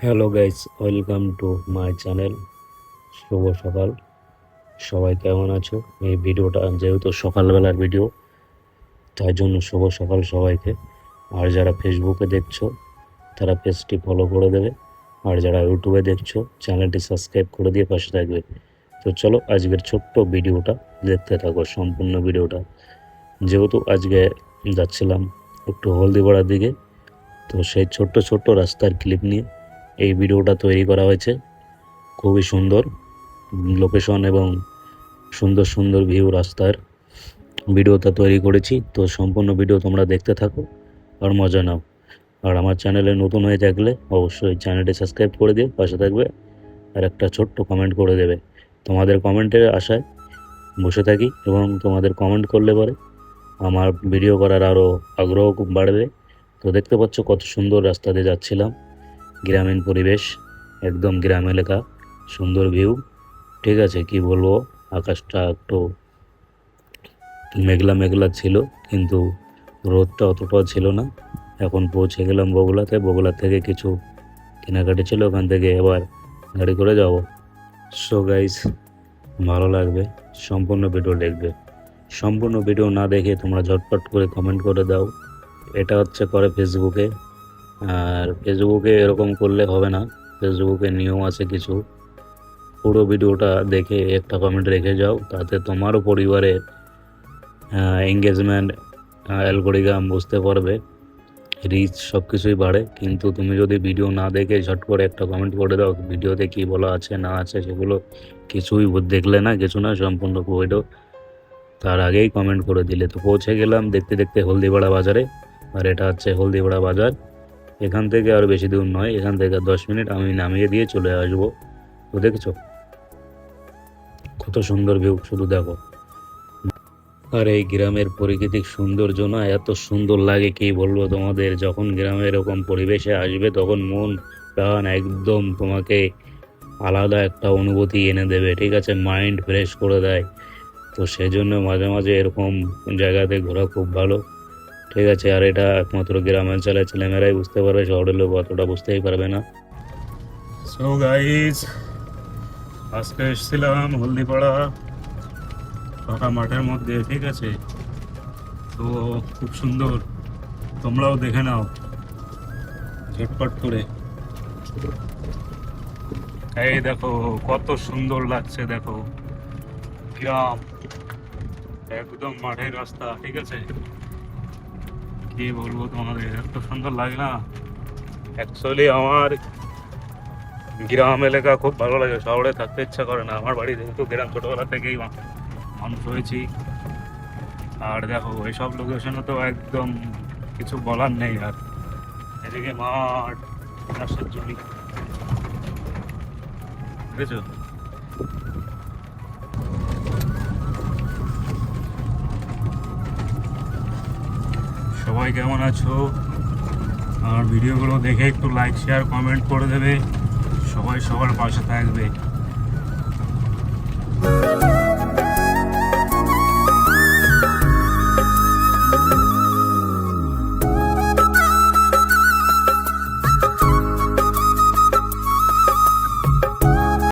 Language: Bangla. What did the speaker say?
Hello guys, welcome to my channel. শুভ সকাল। সবাই কেমন আছো? এই ভিডিওটা যেহেতু সকালবেলার ভিডিও, তাই জন্য শুভ সকাল সবাইকে। আর যারা ফেসবুকে দেখছো তারা পেজটি ফলো করে দেবে, আর যারা ইউটিউবে দেখছো চ্যানেলটি সাবস্ক্রাইব করে দিয়ে পাশে থাকবে। তো চলো আজকের ছোট্ট ভিডিওটা দেখতে থাকো, সম্পূর্ণ ভিডিওটা। যেহেতু আজকে যাচ্ছিলাম একটু হলদিপাড়ার দিকে, তো সেই ছোট্ট ছোট্ট রাস্তার ক্লিপ নিয়ে এই ভিডিওটা তৈরি করা হয়েছে। খুবই সুন্দর লোকেশন এবং সুন্দর সুন্দর ভিউ রাস্তার ভিডিওটা তৈরি করেছি। তো সম্পূর্ণ ভিডিও তোমরা দেখতে থাকো আর মজা নাও। আর আমার চ্যানেলে নতুন হয়ে থাকলে অবশ্যই চ্যানেলটি সাবস্ক্রাইব করে দিয়ে পাশে থাকবে, আর একটা ছোট্ট কমেন্ট করে দেবে। তোমাদের কমেন্টের আশায় বসে থাকি, এবং তোমাদের কমেন্ট করলে পরে আমার ভিডিও করার আরও আগ্রহ খুব বাড়বে। তো দেখতে পাচ্ছ কত সুন্দর রাস্তা দিয়ে যাচ্ছিলাম, গ্রামীণ পরিবেশ, একদম গ্রাম এলাকা, সুন্দর ভিউ। ঠিক আছে, কি বলবো, আকাশটা একটু মেঘলা মেঘলা ছিল, কিন্তু রোদটা অতটাও ছিল না। এখন পৌঁছে গেলাম বগুড়াতে। বগুড়া থেকে কিছু কেনাকাটি ছিল, ওখান থেকে এবার গাড়ি করে যাব। সো গাইস, ভালো লাগবে, সম্পূর্ণ ভিডিও দেখবে। সম্পূর্ণ ভিডিও না দেখে তোমরা ঝটপট করে কমেন্ট করে দাও। এটা হচ্ছে করে ফেসবুকে, আর ফেসবুকে এরকম করলে হবে না। ফেসবুকে নিয়ম আছে কিছু। পুরো ভিডিওটা দেখে একটা কমেন্ট রেখে যাও, তাতে তোমারও পরিবারে এঙ্গেজমেন্ট, অ্যালগোরিদম বুঝতে পারবে, রিচ সব কিছুই বাড়ে। কিন্তু তুমি যদি ভিডিও না দেখে ঝট করে একটা কমেন্ট করে দাও, ভিডিওতে কি বলা আছে না আছে সেগুলো কিছুই দেখলে না, কিছু না, সম্পূর্ণ ভিডিও তার আগেই কমেন্ট করে দিলে। তো পৌঁছে গেলাম দেখতে দেখতে হলদিপাড়া বাজারে। আর এটা হচ্ছে হলদিপাড়া বাজার। এখান থেকে আর বেশি দূর নয়, এখান থেকে 10 মিনিট আমি নামিয়ে দিয়ে চলে আসবো। তো দেখেছো কত সুন্দর ভিউ, শুধু দেখো। আর এই গ্রামের প্রাকৃতিক সৌন্দর্য না এত সুন্দর লাগে, কি বলবো তোমাদের। যখন গ্রামে এরকম পরিবেশে আসবে তখন মন প্রাণ একদম তোমাকে আলাদা একটা অনুভূতি এনে দেবে। ঠিক আছে, মাইন্ড ফ্রেশ করে দেয়। তো সেই জন্য মাঝে মাঝে এরকম জায়গাতে ঘোরা খুব ভালো। ঠিক আছে, আর এটা একমাত্র গ্রামাঞ্চলের ছেলেমেয়েরাই বুঝতে পারবে, শহরের লোক অতটা বুঝতেই পারবে না। সো গাইজ, আজকে এসেছিলাম হলদিপাড়া ফাঁকা মাঠের মধ্যে। ঠিক আছে, তো খুব সুন্দর, তোমরাও দেখে নাও ঝটপট করে। এই দেখো কত সুন্দর লাগছে, দেখো গ্রাম, একদম মাঠের রাস্তা। ঠিক আছে, কি বলবো তোমাদের, এত সুন্দর লাগে না। অ্যাকচুয়ালি আমার গ্রাম এলাকা খুব ভালো লাগে, শহরে থাকতে ইচ্ছা করে না। আমার বাড়ি যেহেতু গ্রাম, ছোটবেলা থেকেই মানুষ হয়েছি। আর দেখো এইসব লোকেশনে তো একদম কিছু বলার নেই। আর এদিকে মাঠ, চাষের জমি, বুঝেছো। সবাই কেমন আছো? আর ভিডিওগুলো দেখে একটু লাইক শেয়ার কমেন্ট করে দেবে। সবাই সবার পাশে থাকবে।